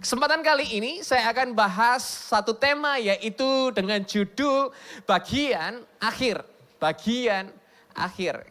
Kesempatan kali ini saya akan bahas satu tema yaitu dengan judul bagian akhir. Bagian akhir.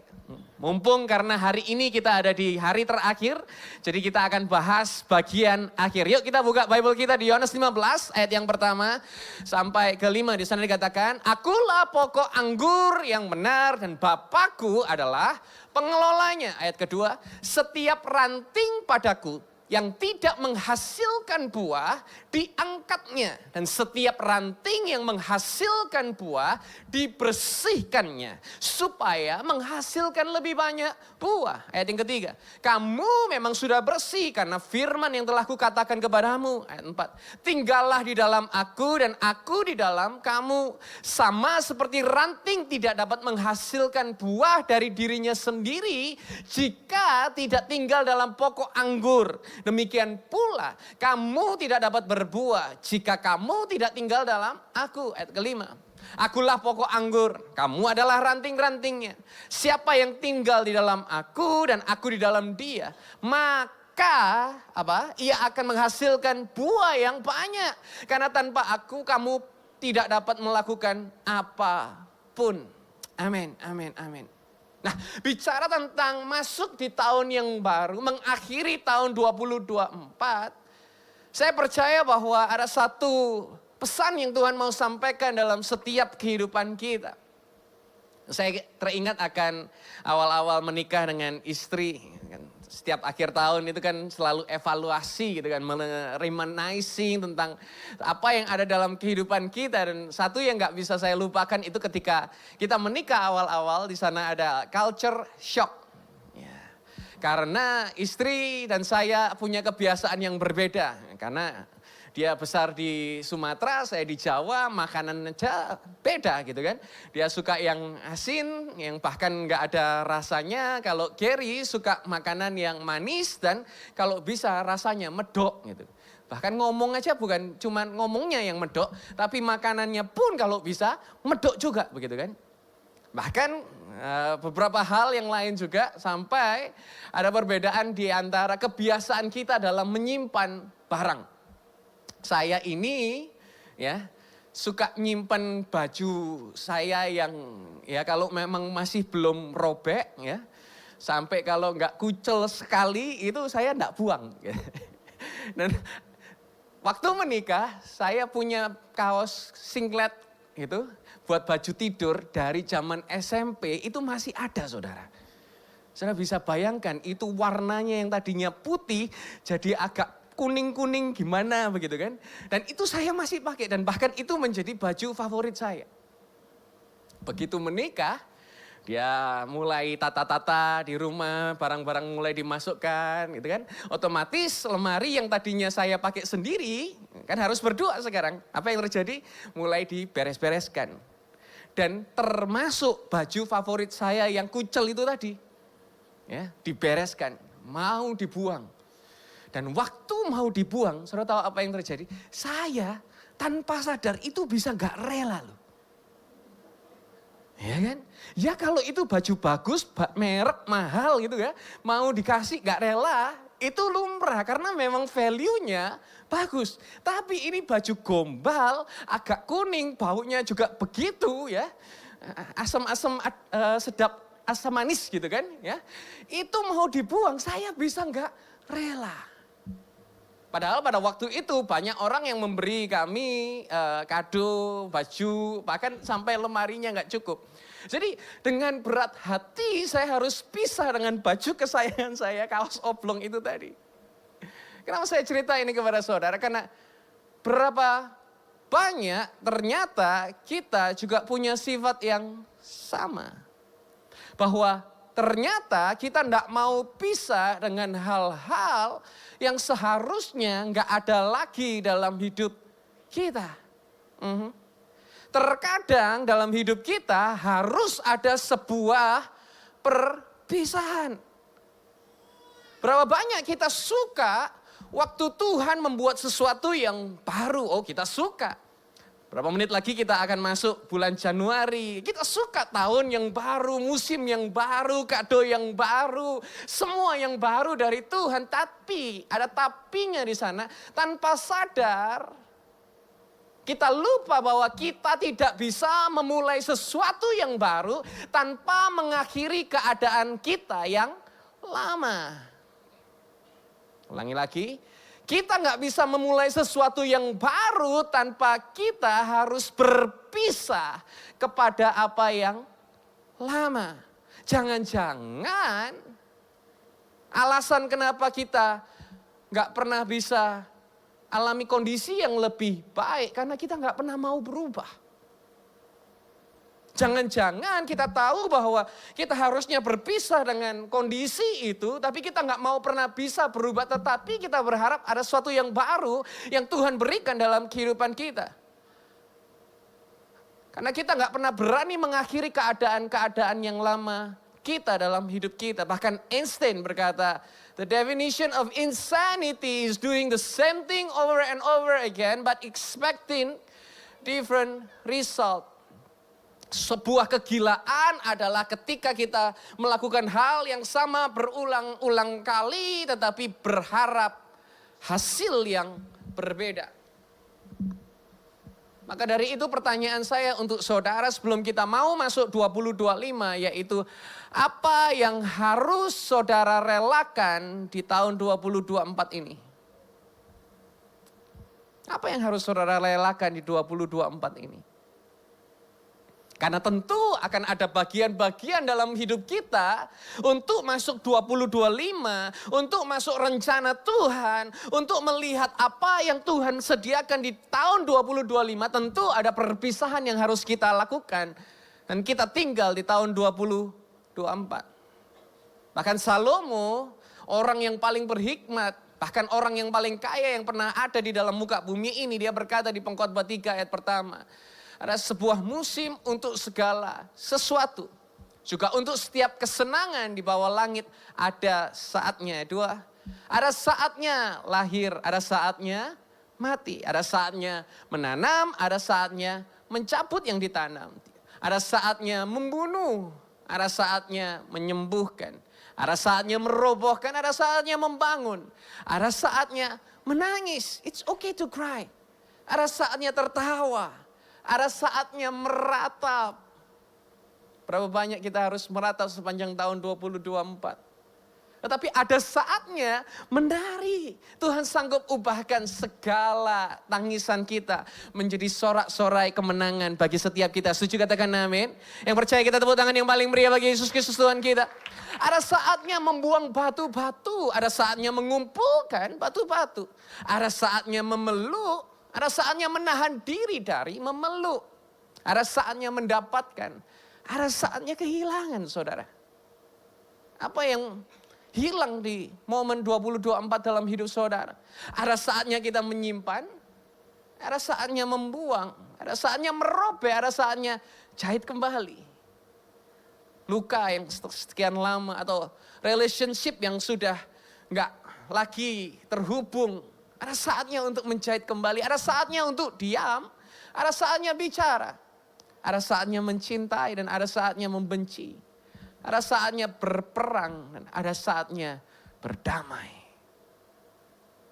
Mumpung karena hari ini kita ada di hari terakhir, jadi kita akan bahas bagian akhir. Yuk kita buka Bible kita di Yohanes 15 ayat yang pertama sampai ke-5. Di sana dikatakan, "Akulah pokok anggur yang benar dan Bapakku adalah pengelolanya." Ayat kedua, "Setiap ranting padaku yang tidak menghasilkan buah diangkatnya, dan setiap ranting yang menghasilkan buah dibersihkannya supaya menghasilkan lebih banyak buah." Ayat yang ketiga, "Kamu memang sudah bersih karena firman yang telah kukatakan kepadamu." Ayat 4, "Tinggallah di dalam aku dan aku di dalam kamu. Sama seperti ranting tidak dapat menghasilkan buah dari dirinya sendiri jika tidak tinggal dalam pokok anggur, demikian pula kamu tidak dapat berbuah jika kamu tidak tinggal dalam aku." Ayat kelima, "Akulah pokok anggur, kamu adalah ranting-rantingnya. Siapa yang tinggal di dalam aku dan aku di dalam dia, maka ia akan menghasilkan buah yang banyak. Karena tanpa aku kamu tidak dapat melakukan apapun." Amin, amin, amin. Nah, bicara tentang masuk di tahun yang baru, mengakhiri tahun 2024, saya percaya bahwa ada satu pesan yang Tuhan mau sampaikan dalam setiap kehidupan kita. Saya teringat akan awal-awal menikah dengan istri. Setiap akhir tahun itu kan selalu evaluasi gitu kan, reminiscing tentang apa yang ada dalam kehidupan kita. Dan satu yang gak bisa saya lupakan itu ketika kita menikah awal-awal, di sana ada culture shock. Ya. Karena istri dan saya punya kebiasaan yang berbeda. Karena dia besar di Sumatera, saya di Jawa, makanan aja beda gitu kan. Dia suka yang asin, yang bahkan nggak ada rasanya. Kalau Gary suka makanan yang manis dan kalau bisa rasanya medok gitu. Bahkan ngomong aja bukan cuma ngomongnya yang medok, tapi makanannya pun kalau bisa medok juga begitu kan. Bahkan beberapa hal yang lain juga, sampai ada perbedaan di antara kebiasaan kita dalam menyimpan barang. Saya ini ya suka nyimpen baju saya yang ya kalau memang masih belum robek ya, sampai kalau nggak kucel sekali itu saya nggak buang. Dan waktu menikah saya punya kaos singlet gitu buat baju tidur dari zaman SMP, itu masih ada, saudara. Saudara bisa bayangkan itu warnanya yang tadinya putih jadi agak kuning-kuning gimana begitu kan. Dan itu saya masih pakai dan bahkan itu menjadi baju favorit saya. Begitu menikah, dia mulai tata-tata di rumah, barang-barang mulai dimasukkan gitu kan. Otomatis lemari yang tadinya saya pakai sendiri, kan harus berdua sekarang. Apa yang terjadi? Mulai diberes-bereskan. Dan termasuk baju favorit saya yang kucel itu tadi. Ya, dibereskan, mau dibuang. Dan waktu mau dibuang, saudara tahu apa yang terjadi? Saya tanpa sadar itu bisa gak rela loh. Ya kan? Ya kalau itu baju bagus, merek mahal gitu ya. Mau dikasih gak rela, itu lumrah karena memang value-nya bagus. Tapi ini baju gombal, agak kuning, baunya juga begitu ya. Asam-asam sedap, asam manis gitu kan ya. Itu mau dibuang, saya bisa gak rela. Padahal pada waktu itu banyak orang yang memberi kami kado, baju, bahkan sampai lemarinya nggak cukup. Jadi dengan berat hati saya harus pisah dengan baju kesayangan saya, kaos oblong itu tadi. Kenapa saya cerita ini kepada saudara? Karena berapa banyak ternyata kita juga punya sifat yang sama. Bahwa ternyata kita tidak mau pisah dengan hal-hal yang seharusnya nggak ada lagi dalam hidup kita. Terkadang dalam hidup kita harus ada sebuah perpisahan. Berapa banyak kita suka waktu Tuhan membuat sesuatu yang baru, oh kita suka. Berapa menit lagi kita akan masuk bulan Januari. Kita suka tahun yang baru, musim yang baru, kado yang baru. Semua yang baru dari Tuhan. Tapi ada tapinya di sana. Tanpa sadar kita lupa bahwa kita tidak bisa memulai sesuatu yang baru tanpa mengakhiri keadaan kita yang lama. Ulangi lagi. Kita nggak bisa memulai sesuatu yang baru tanpa kita harus berpisah kepada apa yang lama. Jangan-jangan alasan kenapa kita nggak pernah bisa alami kondisi yang lebih baik karena kita nggak pernah mau berubah. Jangan-jangan kita tahu bahwa kita harusnya berpisah dengan kondisi itu, tapi kita nggak mau pernah bisa berubah, tetapi kita berharap ada sesuatu yang baru yang Tuhan berikan dalam kehidupan kita. Karena kita nggak pernah berani mengakhiri keadaan-keadaan yang lama kita dalam hidup kita. Bahkan Einstein berkata, the definition of insanity is doing the same thing over and over again, but expecting different result. Sebuah kegilaan adalah ketika kita melakukan hal yang sama berulang-ulang kali tetapi berharap hasil yang berbeda. Maka dari itu pertanyaan saya untuk saudara sebelum kita mau masuk 2025 yaitu apa yang harus saudara relakan di tahun 2024 ini? Apa yang harus saudara relakan di 2024 ini? Karena tentu akan ada bagian-bagian dalam hidup kita untuk masuk 2025, untuk masuk rencana Tuhan, untuk melihat apa yang Tuhan sediakan di tahun 2025. Tentu ada perpisahan yang harus kita lakukan. Dan kita tinggal di tahun 2024. Bahkan Salomo, orang yang paling berhikmat, bahkan orang yang paling kaya yang pernah ada di dalam muka bumi ini, dia berkata di Pengkhotbah 3 ayat pertama. Ada sebuah musim untuk segala sesuatu. Juga untuk setiap kesenangan di bawah langit ada saatnya. Dua, ada saatnya lahir, ada saatnya mati. Ada saatnya menanam, ada saatnya mencabut yang ditanam. Ada saatnya membunuh, ada saatnya menyembuhkan. Ada saatnya merobohkan, ada saatnya membangun. Ada saatnya menangis, it's okay to cry. Ada saatnya tertawa. Ada saatnya meratap. Berapa banyak kita harus meratap sepanjang tahun 2024. Tetapi ada saatnya menari. Tuhan sanggup ubahkan segala tangisan kita menjadi sorak-sorai kemenangan bagi setiap kita. Setuju katakan amin. Yang percaya kita tepuk tangan yang paling meriah bagi Yesus Kristus Tuhan kita. Ada saatnya membuang batu-batu. Ada saatnya mengumpulkan batu-batu. Ada saatnya memeluk. Ada saatnya menahan diri dari memeluk. Ada saatnya mendapatkan. Ada saatnya kehilangan, saudara. Apa yang hilang di momen 2024 dalam hidup saudara? Ada saatnya kita menyimpan. Ada saatnya membuang. Ada saatnya merobek. Ada saatnya jahit kembali. Luka yang sekian lama atau relationship yang sudah nggak lagi terhubung. Ada saatnya untuk menjahit kembali, ada saatnya untuk diam, ada saatnya bicara. Ada saatnya mencintai dan ada saatnya membenci. Ada saatnya berperang dan ada saatnya berdamai.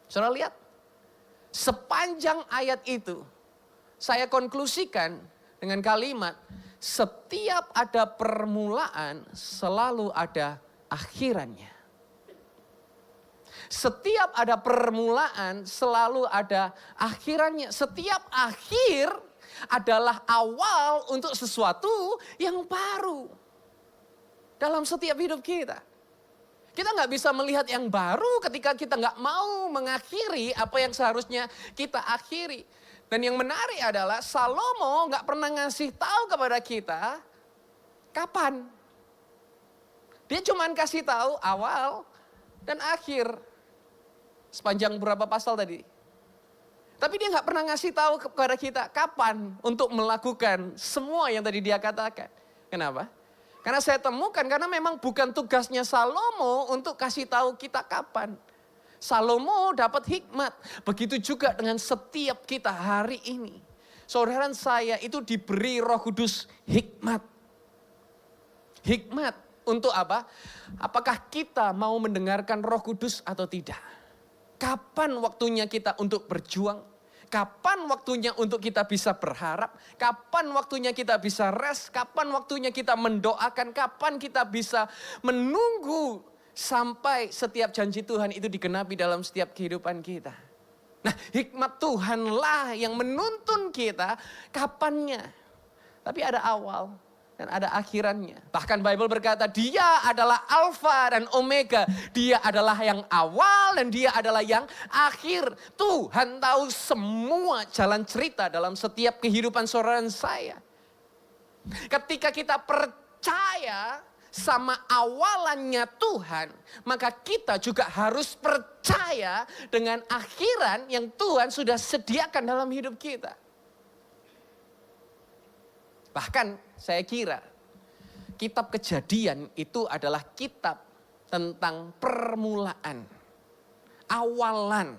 Saudara lihat, sepanjang ayat itu saya konklusikan dengan kalimat, setiap ada permulaan selalu ada akhirannya. Setiap ada permulaan selalu ada akhirannya. Setiap akhir adalah awal untuk sesuatu yang baru. Dalam setiap hidup kita. Kita nggak bisa melihat yang baru ketika kita nggak mau mengakhiri apa yang seharusnya kita akhiri. Dan yang menarik adalah Salomo nggak pernah ngasih tahu kepada kita kapan. Dia cuma kasih tahu awal dan akhir. Sepanjang berapa pasal tadi? Tapi dia nggak pernah ngasih tahu kepada kita kapan untuk melakukan semua yang tadi dia katakan. Kenapa? Karena saya temukan karena memang bukan tugasnya Salomo untuk kasih tahu kita kapan. Salomo dapat hikmat. Begitu juga dengan setiap kita hari ini. saudara saya itu diberi Roh Kudus hikmat. Hikmat untuk apa? Apakah kita mau mendengarkan Roh Kudus atau tidak? Kapan waktunya kita untuk berjuang? Kapan waktunya untuk kita bisa berharap? Kapan waktunya kita bisa rest? Kapan waktunya kita mendoakan? Kapan kita bisa menunggu sampai setiap janji Tuhan itu digenapi dalam setiap kehidupan kita? Nah, hikmat Tuhanlah yang menuntun kita kapannya. Tapi ada awal dan ada akhirannya. Bahkan Bible berkata dia adalah Alfa dan Omega. Dia adalah yang awal dan dia adalah yang akhir. Tuhan tahu semua jalan cerita dalam setiap kehidupan saudara dan saya. Ketika kita percaya sama awalannya Tuhan, maka kita juga harus percaya dengan akhiran yang Tuhan sudah sediakan dalam hidup kita. Bahkan saya kira kitab Kejadian itu adalah kitab tentang permulaan, awalan.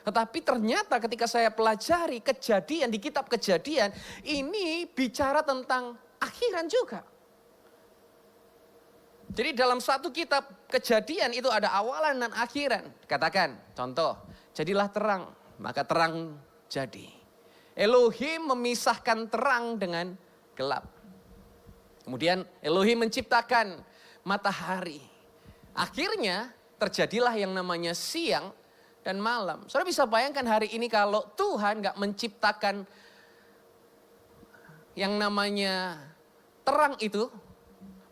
Tetapi ternyata ketika saya pelajari Kejadian, di kitab Kejadian, ini bicara tentang akhiran juga. Jadi dalam satu kitab Kejadian itu ada awalan dan akhiran. Katakan, contoh, jadilah terang, maka terang jadi. Elohim memisahkan terang dengan gelap. Kemudian Elohim menciptakan matahari. Akhirnya terjadilah yang namanya siang dan malam. Saudara bisa bayangkan hari ini kalau Tuhan gak menciptakan yang namanya terang itu,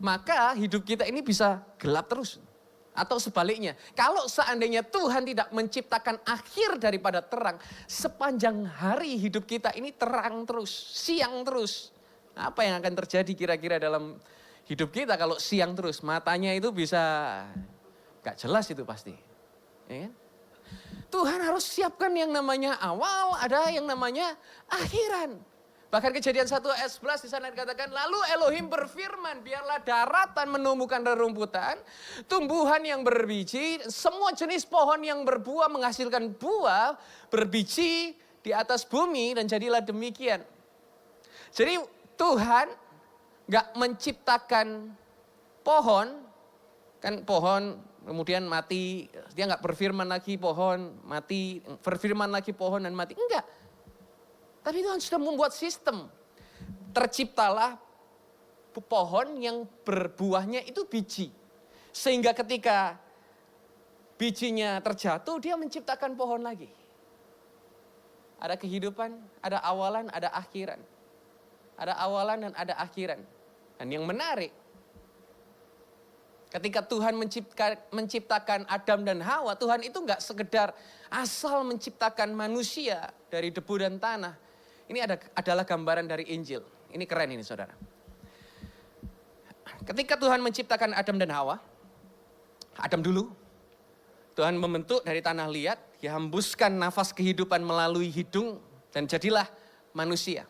maka hidup kita ini bisa gelap terus. Atau sebaliknya, kalau seandainya Tuhan tidak menciptakan akhir daripada terang, sepanjang hari hidup kita ini terang terus, siang terus. Apa yang akan terjadi kira-kira dalam hidup kita kalau siang terus? Matanya itu bisa gak jelas itu pasti. Ya kan? Tuhan harus siapkan yang namanya awal, ada yang namanya akhiran. Bahkan Kejadian 1 ayat 11 di sana dikatakan, lalu Elohim berfirman, biarlah daratan menumbuhkan rerumputan, tumbuhan yang berbiji, semua jenis pohon yang berbuah menghasilkan buah, berbiji di atas bumi, dan jadilah demikian. Jadi Tuhan gak menciptakan pohon, kan pohon kemudian mati, dia gak berfirman lagi pohon mati, berfirman lagi pohon dan mati, enggak. Tapi Tuhan sudah membuat sistem. Terciptalah pohon yang berbuahnya itu biji. Sehingga ketika bijinya terjatuh, dia menciptakan pohon lagi. Ada kehidupan, ada awalan, ada akhiran. Ada awalan dan ada akhiran. Dan yang menarik, ketika Tuhan menciptakan Adam dan Hawa, Tuhan itu enggak sekedar asal menciptakan manusia dari debu dan tanah. Ini adalah gambaran dari Injil. Ini keren ini saudara. Ketika Tuhan menciptakan Adam dan Hawa, Adam dulu, Tuhan membentuk dari tanah liat, dihembuskan nafas kehidupan melalui hidung, dan jadilah manusia.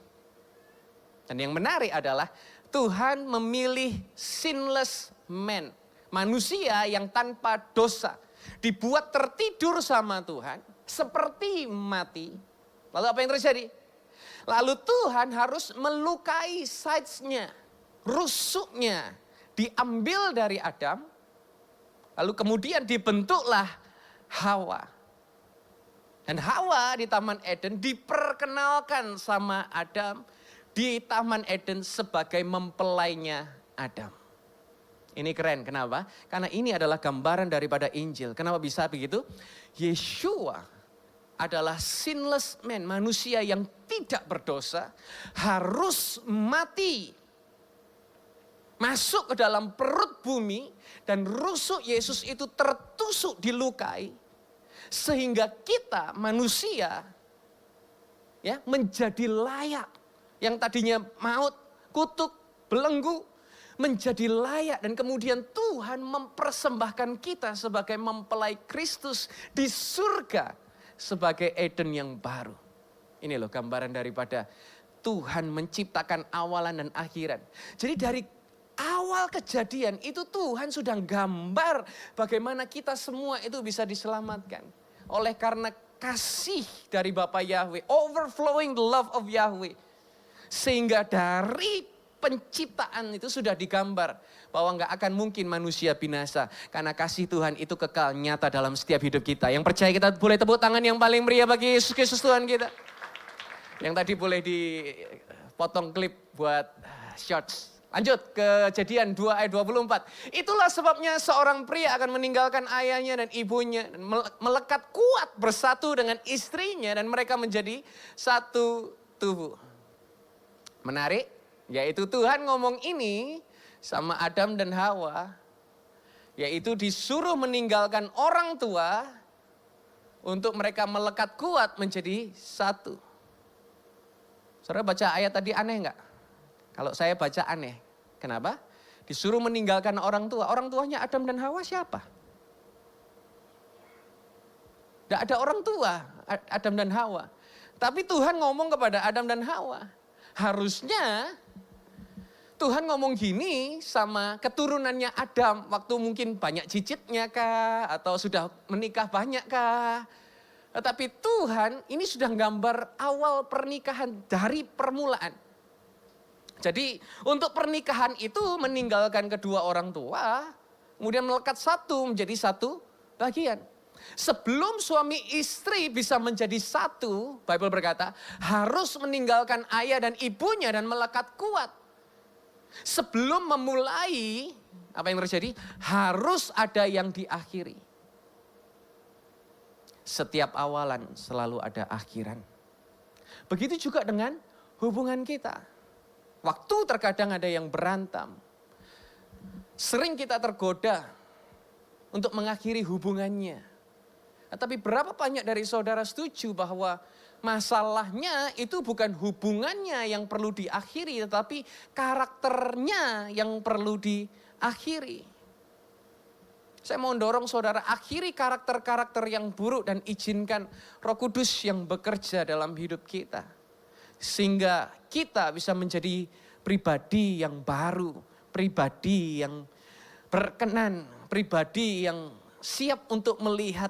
Dan yang menarik adalah Tuhan memilih sinless man, manusia yang tanpa dosa, dibuat tertidur sama Tuhan, seperti mati. Lalu apa yang terjadi? Lalu Tuhan harus melukai sides-nya, rusuknya, diambil dari Adam, lalu kemudian dibentuklah Hawa. Dan Hawa di Taman Eden diperkenalkan sama Adam di Taman Eden sebagai mempelainya Adam. Ini keren, kenapa? Karena ini adalah gambaran daripada Injil. Kenapa bisa begitu? Yeshua adalah sinless man, manusia yang tidak berdosa, harus mati. Masuk ke dalam perut bumi dan rusuk Yesus itu tertusuk, dilukai. Sehingga kita manusia ya menjadi layak. Yang tadinya maut, kutuk, belenggu, menjadi layak. Dan kemudian Tuhan mempersembahkan kita sebagai mempelai Kristus di surga. Sebagai Eden yang baru. Ini loh gambaran daripada Tuhan menciptakan awalan dan akhiran. Jadi dari awal kejadian itu Tuhan sudah gambar bagaimana kita semua itu bisa diselamatkan. Oleh karena kasih dari Bapa Yahweh. Overflowing the love of Yahweh. Sehingga dari penciptaan itu sudah digambar bahwa nggak akan mungkin manusia binasa. Karena kasih Tuhan itu kekal nyata dalam setiap hidup kita. Yang percaya kita boleh tepuk tangan yang paling meriah bagi Yesus Kristus Tuhan kita. Yang tadi boleh dipotong klip buat shorts. Lanjut ke Kejadian 2 ayat 24. Itulah sebabnya seorang pria akan meninggalkan ayahnya dan ibunya. Dan melekat kuat bersatu dengan istrinya dan mereka menjadi satu tubuh. Menarik, yaitu Tuhan ngomong ini sama Adam dan Hawa. Yaitu disuruh meninggalkan orang tua untuk mereka melekat kuat menjadi satu. Saudara baca ayat tadi aneh enggak? Kalau saya baca aneh. Kenapa? Disuruh meninggalkan orang tua. Orang tuanya Adam dan Hawa siapa? Tidak ada orang tua Adam dan Hawa. Tapi Tuhan ngomong kepada Adam dan Hawa. Harusnya Tuhan ngomong gini sama keturunannya Adam. Waktu mungkin banyak cicitnya kah? Atau sudah menikah banyak kah? Tetapi Tuhan ini sudah gambar awal pernikahan dari permulaan. Jadi untuk pernikahan itu meninggalkan kedua orang tua, kemudian melekat satu menjadi satu bagian. Sebelum suami istri bisa menjadi satu, Bible berkata harus meninggalkan ayah dan ibunya dan melekat kuat. Sebelum memulai, apa yang terjadi? Harus ada yang diakhiri. Setiap awalan selalu ada akhiran. Begitu juga dengan hubungan kita. Waktu terkadang ada yang berantem. Sering kita tergoda untuk mengakhiri hubungannya. Tapi berapa banyak dari saudara setuju bahwa masalahnya itu bukan hubungannya yang perlu diakhiri, tetapi karakternya yang perlu diakhiri. Saya mau dorong saudara akhiri karakter-karakter yang buruk dan izinkan Roh Kudus yang bekerja dalam hidup kita. Sehingga kita bisa menjadi pribadi yang baru, pribadi yang berkenan, pribadi yang siap untuk melihat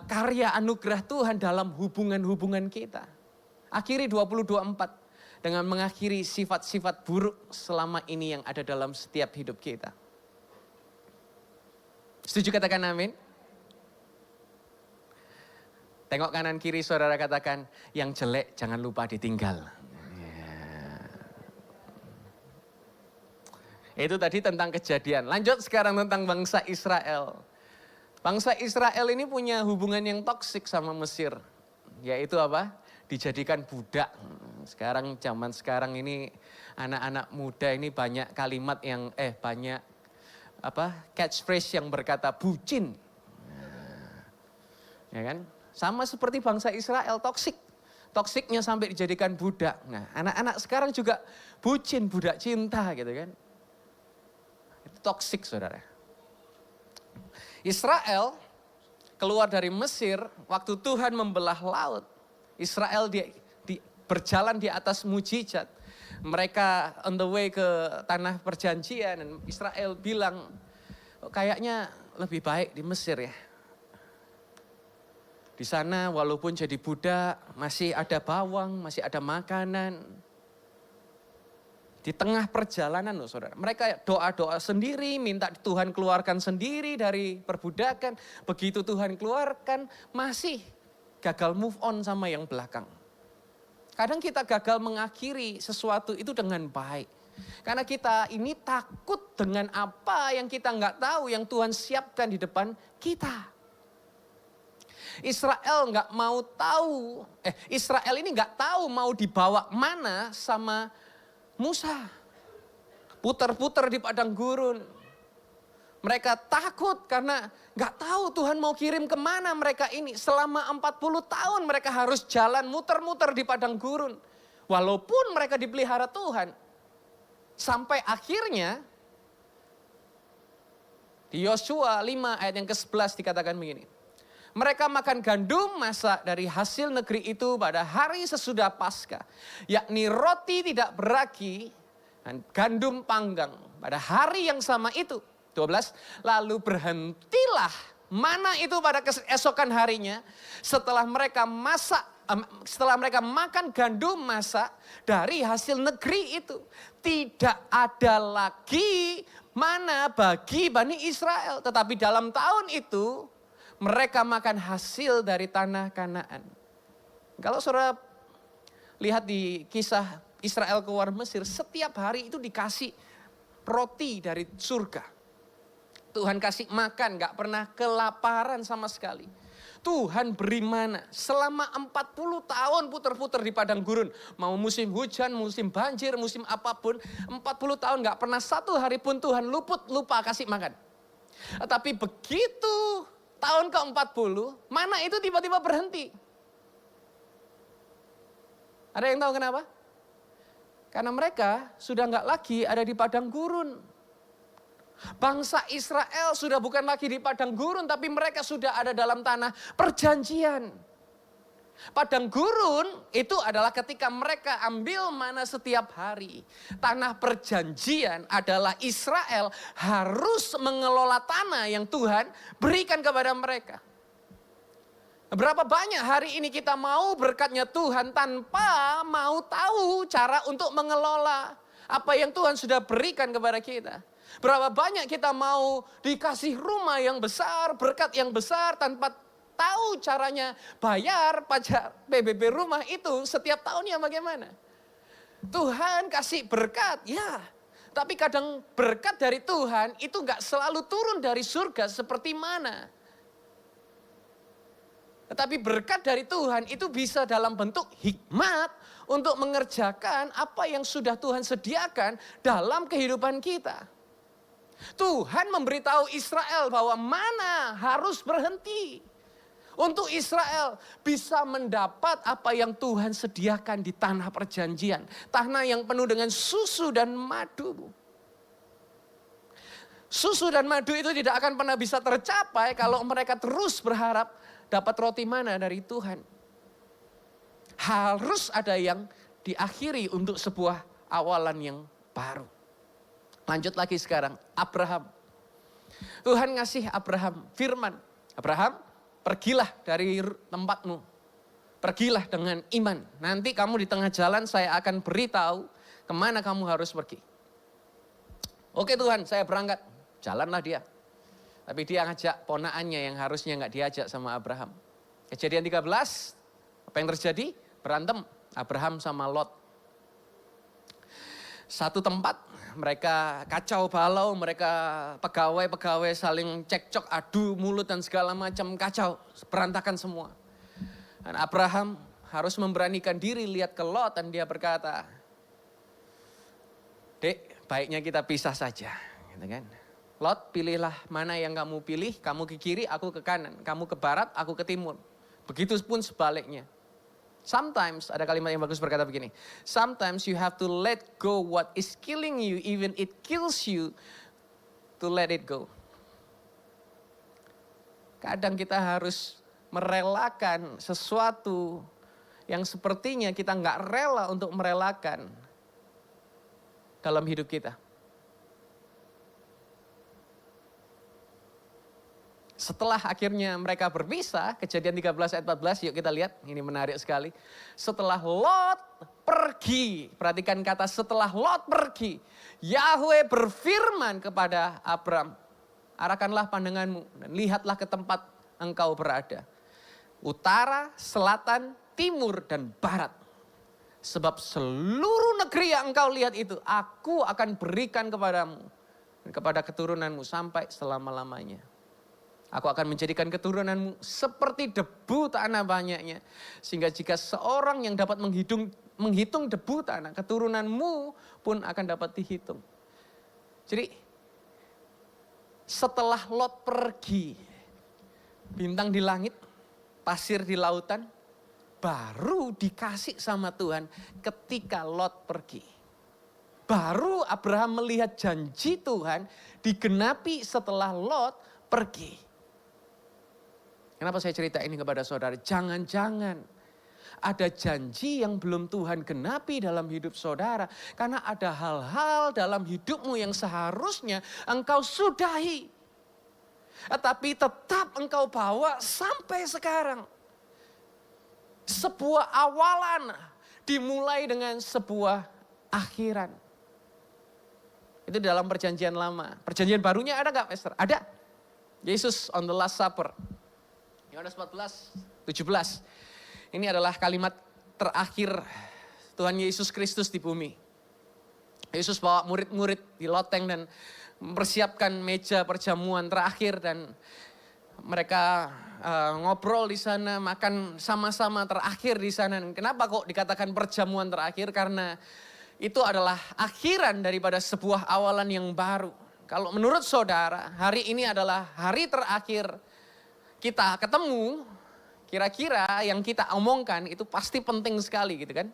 karya anugerah Tuhan dalam hubungan-hubungan kita. Akhiri 2024 dengan mengakhiri sifat-sifat buruk selama ini yang ada dalam setiap hidup kita. Setuju katakan amin? Tengok kanan kiri saudara katakan, yang jelek jangan lupa ditinggal. Itu tadi tentang kejadian. Lanjut sekarang tentang bangsa Israel. Bangsa Israel ini punya hubungan yang toksik sama Mesir. Yaitu apa? Dijadikan budak. Sekarang zaman sekarang ini anak-anak muda ini banyak kalimat yang banyak catchphrase yang berkata bucin. Ya kan? Sama seperti bangsa Israel toksik. Toksiknya sampai dijadikan budak. Nah, anak-anak sekarang juga bucin, budak cinta gitu kan. Itu toksik saudara. Israel keluar dari Mesir waktu Tuhan membelah laut. Israel berjalan di atas mujizat. Mereka on the way ke tanah perjanjian dan Israel bilang kayaknya lebih baik di Mesir ya. Di sana walaupun jadi budak masih ada bawang, masih ada makanan. Di tengah perjalanan loh saudara. Mereka doa-doa sendiri, minta Tuhan keluarkan sendiri dari perbudakan. Begitu Tuhan keluarkan masih gagal move on sama yang belakang. Kadang kita gagal mengakhiri sesuatu itu dengan baik. Karena kita ini takut dengan apa yang kita nggak tahu yang Tuhan siapkan di depan kita. Israel nggak mau tahu, Israel ini nggak tahu mau dibawa mana sama Musa. Putar-putar di padang gurun. Mereka takut karena nggak tahu Tuhan mau kirim kemana mereka ini. Selama 40 tahun mereka harus jalan muter-muter di padang gurun. Walaupun mereka dipelihara Tuhan. Sampai akhirnya di Yosua 5 ayat yang ke-11 dikatakan begini. Mereka makan gandum masak dari hasil negeri itu pada hari sesudah Paskah. Yakni roti tidak beragi dan gandum panggang pada hari yang sama itu. 12, lalu berhentilah Mana itu pada keesokan harinya setelah mereka makan gandum masak dari hasil negeri itu. Tidak ada lagi mana bagi Bani Israel. Tetapi dalam tahun itu mereka makan hasil dari tanah Kanaan. Kalau saudara lihat di kisah Israel keluar Mesir, setiap hari itu dikasih roti dari surga. Tuhan kasih makan, gak pernah kelaparan sama sekali. Tuhan beri mana selama 40 tahun puter-puter di padang gurun. Mau musim hujan, musim banjir, musim apapun. 40 tahun gak pernah satu hari pun Tuhan lupa kasih makan. Tapi begitu tahun ke-40, mana itu tiba-tiba berhenti. Ada yang tahu kenapa? Karena mereka sudah gak lagi ada di padang gurun. Bangsa Israel sudah bukan lagi di padang gurun, tapi mereka sudah ada dalam tanah perjanjian. Padang gurun itu adalah ketika mereka ambil mana setiap hari. Tanah perjanjian adalah Israel harus mengelola tanah yang Tuhan berikan kepada mereka. Berapa banyak hari ini kita mau berkatnya Tuhan tanpa mau tahu cara untuk mengelola apa yang Tuhan sudah berikan kepada kita. Berapa banyak kita mau dikasih rumah yang besar, berkat yang besar tanpa tahu caranya bayar pajak PBB rumah itu setiap tahunnya bagaimana. Tuhan kasih berkat, ya. Tapi kadang berkat dari Tuhan itu gak selalu turun dari surga seperti mana. Tetapi berkat dari Tuhan itu bisa dalam bentuk hikmat untuk mengerjakan apa yang sudah Tuhan sediakan dalam kehidupan kita. Tuhan memberitahu Israel bahwa mana harus berhenti. Untuk Israel bisa mendapat apa yang Tuhan sediakan di tanah perjanjian. Tanah yang penuh dengan susu dan madu. Susu dan madu itu tidak akan pernah bisa tercapai kalau mereka terus berharap dapat roti mana dari Tuhan. Harus ada yang diakhiri untuk sebuah awalan yang baru. Lanjut lagi sekarang, Abraham. Tuhan ngasih Abraham firman. Abraham, pergilah dari tempatmu. Pergilah dengan iman. Nanti kamu di tengah jalan saya akan beritahu kemana kamu harus pergi. Oke Tuhan, saya berangkat. Jalanlah dia. Tapi dia ngajak ponaannya yang harusnya gak diajak sama Abraham. Kejadian 13, apa yang terjadi? Berantem Abraham sama Lot. Satu tempat mereka kacau balau, mereka pegawai-pegawai saling cekcok, adu mulut dan segala macam kacau, berantakan semua. Dan Abraham harus memberanikan diri lihat ke Lot dan dia berkata, "Dek, baiknya kita pisah saja." Gitu kan. Lot, pilihlah mana yang kamu pilih, kamu ke kiri, aku ke kanan, kamu ke barat, aku ke timur. Begitupun sebaliknya. Sometimes, ada kalimat yang bagus berkata begini. Sometimes you have to let go what is killing you, even it kills you, to let it go. Kadang kita harus merelakan sesuatu yang sepertinya kita nggak rela untuk merelakan dalam hidup kita. Setelah akhirnya mereka berpisah, Kejadian 13 ayat 14, yuk kita lihat, ini menarik sekali. Setelah Lot pergi, perhatikan kata setelah Lot pergi, Yahweh berfirman kepada Abram, arahkanlah pandanganmu dan lihatlah ke tempat engkau berada. Utara, selatan, timur, dan barat. Sebab seluruh negeri yang engkau lihat itu, aku akan berikan kepadamu dan kepada keturunanmu sampai selama-lamanya. Aku akan menjadikan keturunanmu seperti debu tanah banyaknya. Sehingga jika seorang yang dapat menghitung debu tanah, keturunanmu pun akan dapat dihitung. Jadi setelah Lot pergi, bintang di langit, pasir di lautan, baru dikasih sama Tuhan ketika Lot pergi. Baru Abraham melihat janji Tuhan digenapi setelah Lot pergi. Kenapa saya cerita ini kepada saudara? Jangan-jangan ada janji yang belum Tuhan genapi dalam hidup saudara. Karena ada hal-hal dalam hidupmu yang seharusnya engkau sudahi. Tetapi tetap engkau bawa sampai sekarang. Sebuah awalan dimulai dengan sebuah akhiran. Itu dalam perjanjian lama. Perjanjian barunya ada gak, Pastor? Ada. Yesus on the Last Supper. Yohanes 14:17. Ini adalah kalimat terakhir Tuhan Yesus Kristus di bumi. Yesus bawa murid-murid di loteng dan mempersiapkan meja perjamuan terakhir dan mereka ngobrol di sana, makan sama-sama terakhir di sana. Kenapa kok dikatakan perjamuan terakhir? Karena itu adalah akhiran daripada sebuah awalan yang baru. Kalau menurut saudara, hari ini adalah hari terakhir kita ketemu, kira-kira yang kita omongkan itu pasti penting sekali gitu kan.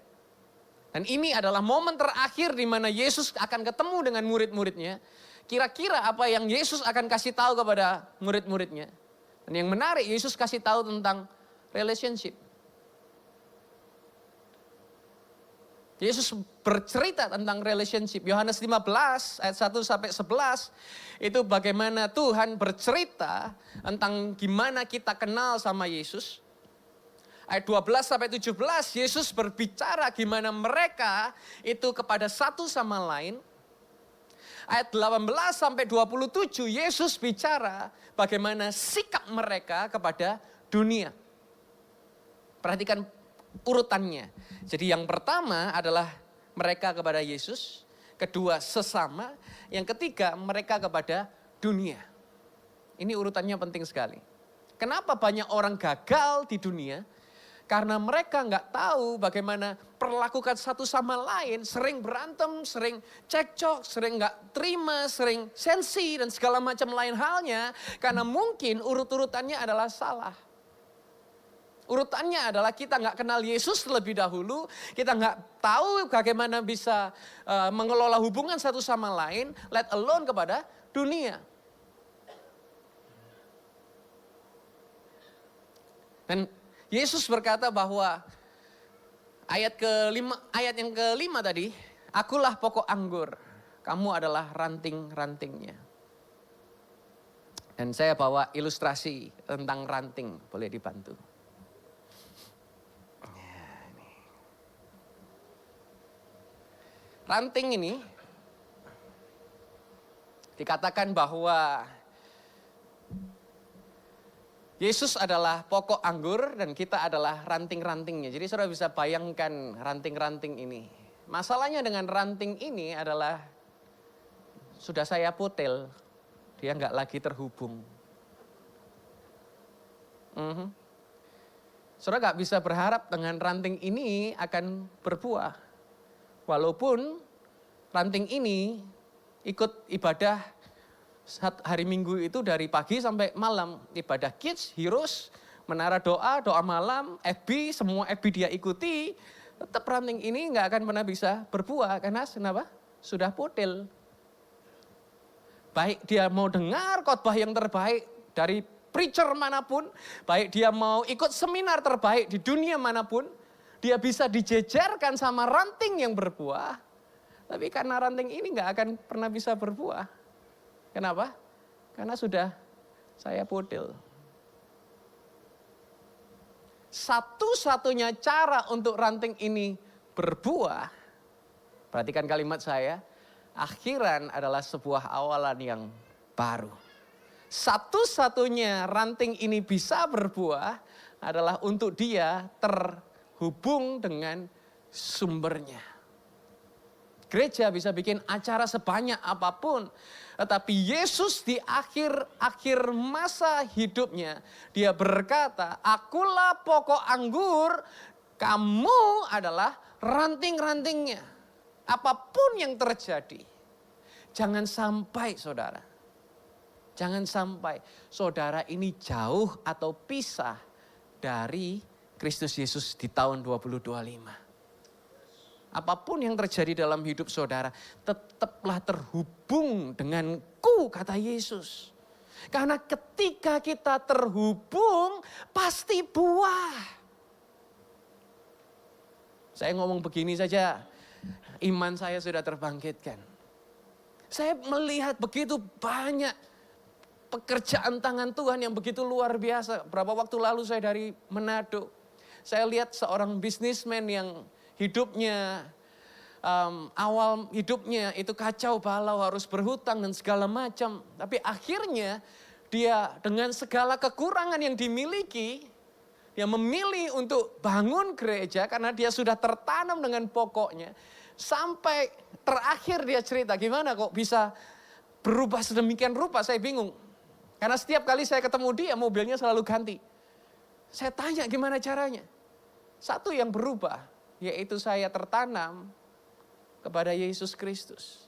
Dan ini adalah momen terakhir di mana Yesus akan ketemu dengan murid-muridnya. Kira-kira apa yang Yesus akan kasih tahu kepada murid-muridnya. Dan yang menarik, Yesus kasih tahu tentang relationship. Yesus bercerita tentang relationship. Yohanes 15 ayat 1 sampai 11 itu bagaimana Tuhan bercerita tentang gimana kita kenal sama Yesus. Ayat 12 sampai 17 Yesus berbicara gimana mereka itu kepada satu sama lain. Ayat 18 sampai 27 Yesus bicara bagaimana sikap mereka kepada dunia. Perhatikan urutannya. Jadi yang pertama adalah mereka kepada Yesus, kedua sesama, yang ketiga mereka kepada dunia. Ini urutannya penting sekali. Kenapa banyak orang gagal di dunia? Karena mereka nggak tahu bagaimana perlakukan satu sama lain, sering berantem, sering cekcok, sering nggak terima, sering sensi dan segala macam lain halnya. Karena mungkin urut-urutannya adalah salah. Urutannya adalah kita nggak kenal Yesus terlebih dahulu, kita nggak tahu bagaimana bisa mengelola hubungan satu sama lain, let alone kepada dunia. Dan Yesus berkata bahwa ayat yang kelima tadi, akulah pokok anggur, kamu adalah ranting-rantingnya. Dan saya bawa ilustrasi tentang ranting, boleh dibantu. Ranting ini dikatakan bahwa Yesus adalah pokok anggur dan kita adalah ranting-rantingnya. Jadi saudara bisa bayangkan ranting-ranting ini. Masalahnya dengan ranting ini adalah sudah saya putel, dia nggak lagi terhubung. Saudara nggak bisa berharap dengan ranting ini akan berbuah. Walaupun ranting ini ikut ibadah hari Minggu itu dari pagi sampai malam. Ibadah kids, heroes, menara doa malam, FB, semua FB dia ikuti. Tetap ranting ini nggak akan pernah bisa berbuah. Karena kenapa? Sudah putil. Baik dia mau dengar khotbah yang terbaik dari preacher manapun. Baik dia mau ikut seminar terbaik di dunia manapun. Dia bisa dijejerkan sama ranting yang berbuah. Tapi karena ranting ini nggak akan pernah bisa berbuah. Kenapa? Karena sudah saya putil. Satu-satunya cara untuk ranting ini berbuah, perhatikan kalimat saya, akhiran adalah sebuah awalan yang baru. Satu-satunya ranting ini bisa berbuah adalah untuk dia terhubung dengan sumbernya. Gereja bisa bikin acara sebanyak apapun. Tetapi Yesus di akhir masa hidupnya. Dia berkata, akulah pokok anggur, kamu adalah ranting-rantingnya. Apapun yang terjadi. Jangan sampai saudara. Jangan sampai saudara ini jauh atau pisah dari Kristus Yesus di tahun 2025. Apapun yang terjadi dalam hidup saudara, tetaplah terhubung denganku, kata Yesus. Karena ketika kita terhubung, pasti buah. Saya ngomong begini saja, iman saya sudah terbangkitkan. Saya melihat begitu banyak pekerjaan tangan Tuhan yang begitu luar biasa. Berapa waktu lalu saya dari Manado, saya lihat seorang bisnismen yang hidupnya, awal hidupnya itu kacau balau, harus berhutang dan segala macam. Tapi akhirnya dia dengan segala kekurangan yang dimiliki, dia memilih untuk bangun gereja karena dia sudah tertanam dengan pokoknya. Sampai terakhir dia cerita, gimana kok bisa berubah sedemikian rupa, saya bingung. Karena setiap kali saya ketemu dia, mobilnya selalu ganti. Saya tanya gimana caranya. Satu yang berubah, yaitu saya tertanam kepada Yesus Kristus.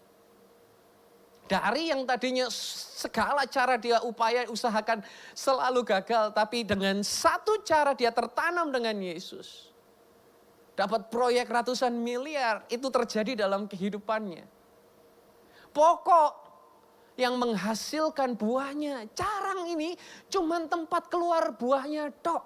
Dari yang tadinya segala cara dia usahakan selalu gagal. Tapi dengan satu cara dia tertanam dengan Yesus. Dapat proyek ratusan miliar, itu terjadi dalam kehidupannya. Pokok yang menghasilkan buahnya. Carang ini cuman tempat keluar buahnya tok.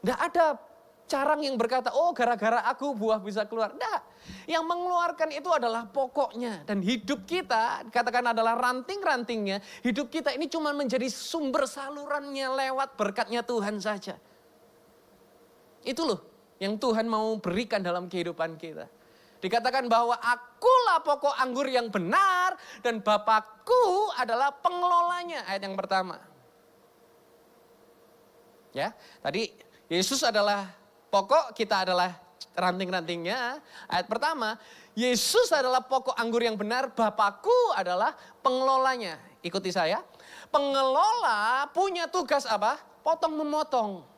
Tidak ada carang yang berkata, oh gara-gara aku buah bisa keluar. Tidak. Yang mengeluarkan itu adalah pokoknya. Dan hidup kita, katakan adalah ranting-rantingnya. Hidup kita ini cuma menjadi sumber salurannya lewat berkatnya Tuhan saja. Itu loh yang Tuhan mau berikan dalam kehidupan kita. Dikatakan bahwa akulah pokok anggur yang benar dan Bapakku adalah pengelolanya. Ayat yang pertama. Ya, tadi Yesus adalah pokok, kita adalah ranting-rantingnya. Ayat pertama, Yesus adalah pokok anggur yang benar, Bapakku adalah pengelolanya. Ikuti saya. Pengelola punya tugas apa? Potong memotong.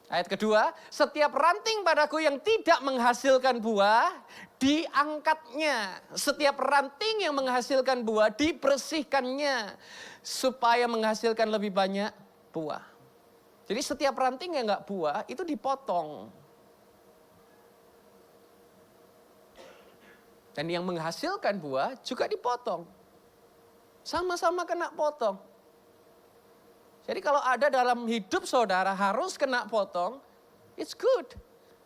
Ayat kedua, setiap ranting padaku yang tidak menghasilkan buah, diangkatnya. Setiap ranting yang menghasilkan buah, dibersihkannya. Supaya menghasilkan lebih banyak buah. Jadi setiap ranting yang gak buah, itu dipotong. Dan yang menghasilkan buah juga dipotong. Sama-sama kena potong. Jadi kalau ada dalam hidup saudara harus kena potong, it's good.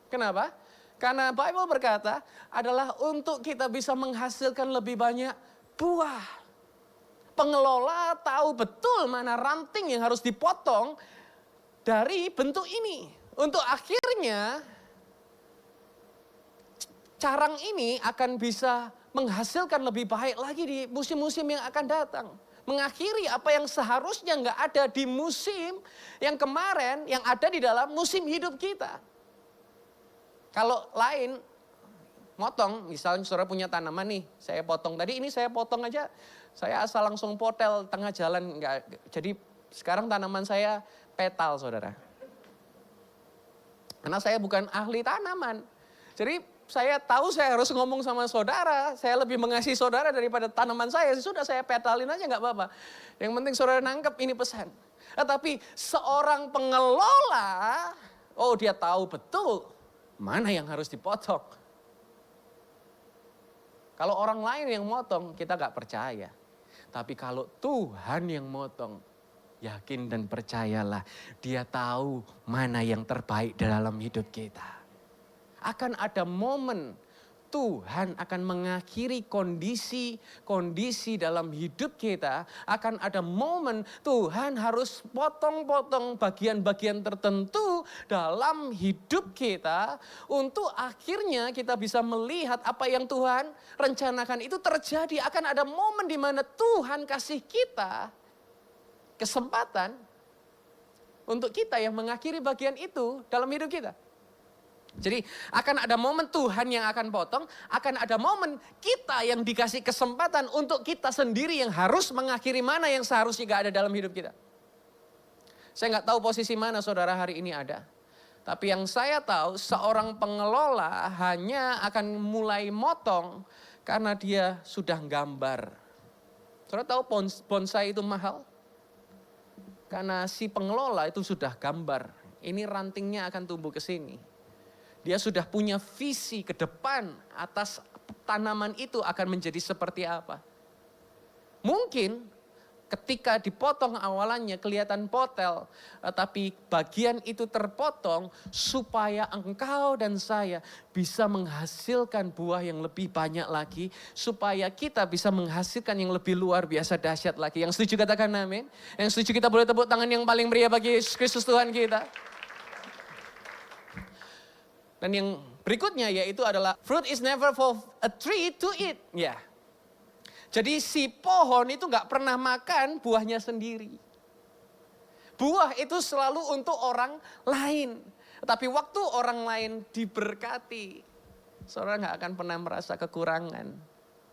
Kenapa? Karena Bible berkata adalah untuk kita bisa menghasilkan lebih banyak buah. Pengelola tahu betul mana ranting yang harus dipotong dari bentuk ini. Untuk akhirnya carang ini akan bisa menghasilkan lebih baik lagi di musim-musim yang akan datang. Mengakhiri apa yang seharusnya nggak ada di musim yang kemarin, yang ada di dalam musim hidup kita. Kalau lain, motong, misalnya saudara punya tanaman nih, saya potong. Tadi ini saya potong aja, saya asal langsung potel tengah jalan. Jadi sekarang tanaman saya petal saudara. Karena saya bukan ahli tanaman. Jadi saya tahu saya harus ngomong sama saudara, saya lebih mengasihi saudara daripada tanaman saya. Sudah saya petalin aja gak apa-apa. Yang penting saudara nangkep ini pesan. Tetapi seorang pengelola, oh dia tahu betul mana yang harus dipotong. Kalau orang lain yang motong, kita gak percaya. Tapi kalau Tuhan yang motong, yakin dan percayalah, dia tahu mana yang terbaik dalam hidup kita. Akan ada momen Tuhan akan mengakhiri kondisi dalam hidup kita. Akan ada momen Tuhan harus potong-potong bagian-bagian tertentu dalam hidup kita. Untuk akhirnya kita bisa melihat apa yang Tuhan rencanakan itu terjadi. Akan ada momen di mana Tuhan kasih kita kesempatan untuk kita yang mengakhiri bagian itu dalam hidup kita. Jadi akan ada momen Tuhan yang akan potong, akan ada momen kita yang dikasih kesempatan untuk kita sendiri yang harus mengakhiri mana yang seharusnya gak ada dalam hidup kita. Saya gak tahu posisi mana saudara hari ini ada. Tapi yang saya tahu seorang pengelola hanya akan mulai motong karena dia sudah gambar. Saudara tahu bonsai itu mahal? Karena si pengelola itu sudah gambar. Ini rantingnya akan tumbuh ke sini. Dia sudah punya visi ke depan atas tanaman itu akan menjadi seperti apa. Mungkin ketika dipotong awalannya kelihatan potel, tapi bagian itu terpotong supaya engkau dan saya bisa menghasilkan buah yang lebih banyak lagi, supaya kita bisa menghasilkan yang lebih luar biasa dahsyat lagi. Yang setuju katakan amin. Yang setuju kita boleh tepuk tangan yang paling meriah bagi Yesus Kristus Tuhan kita. Dan yang berikutnya yaitu adalah fruit is never for a tree to eat. Ya. Jadi si pohon itu gak pernah makan buahnya sendiri. Buah itu selalu untuk orang lain. Tapi waktu orang lain diberkati, saudara gak akan pernah merasa kekurangan.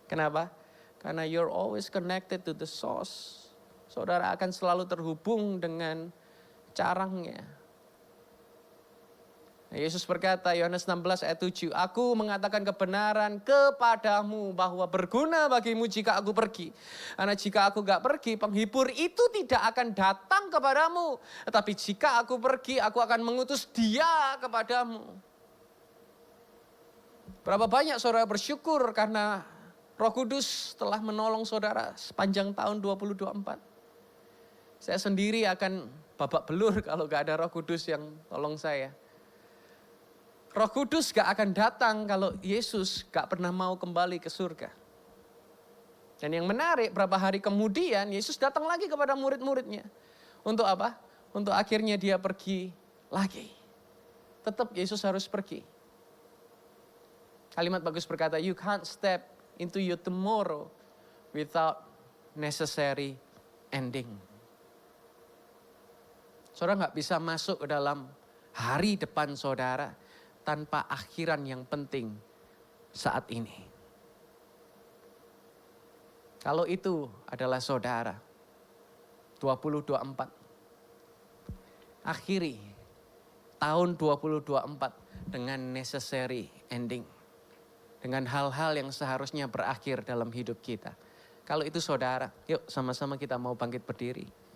Kenapa? Karena you're always connected to the source. Saudara akan selalu terhubung dengan carangnya. Yesus berkata, Yohanes 16 ayat 7, aku mengatakan kebenaran kepadamu bahwa berguna bagimu jika aku pergi. Karena jika aku gak pergi, penghibur itu tidak akan datang kepadamu. Tetapi jika aku pergi, aku akan mengutus dia kepadamu. Berapa banyak saudara bersyukur karena Roh Kudus telah menolong saudara sepanjang tahun 2024. Saya sendiri akan babak belur kalau gak ada Roh Kudus yang tolong saya. Roh Kudus gak akan datang kalau Yesus gak pernah mau kembali ke surga. Dan yang menarik, berapa hari kemudian Yesus datang lagi kepada murid-muridnya. Untuk apa? Untuk akhirnya dia pergi lagi. Tetap Yesus harus pergi. Kalimat bagus berkata, you can't step into your tomorrow without necessary ending. Saudara gak bisa masuk ke dalam hari depan saudara tanpa akhiran yang penting saat ini. Kalau itu adalah saudara, 2024. Akhiri tahun 2024 dengan necessary ending. Dengan hal-hal yang seharusnya berakhir dalam hidup kita. Kalau itu saudara, yuk sama-sama kita mau bangkit berdiri.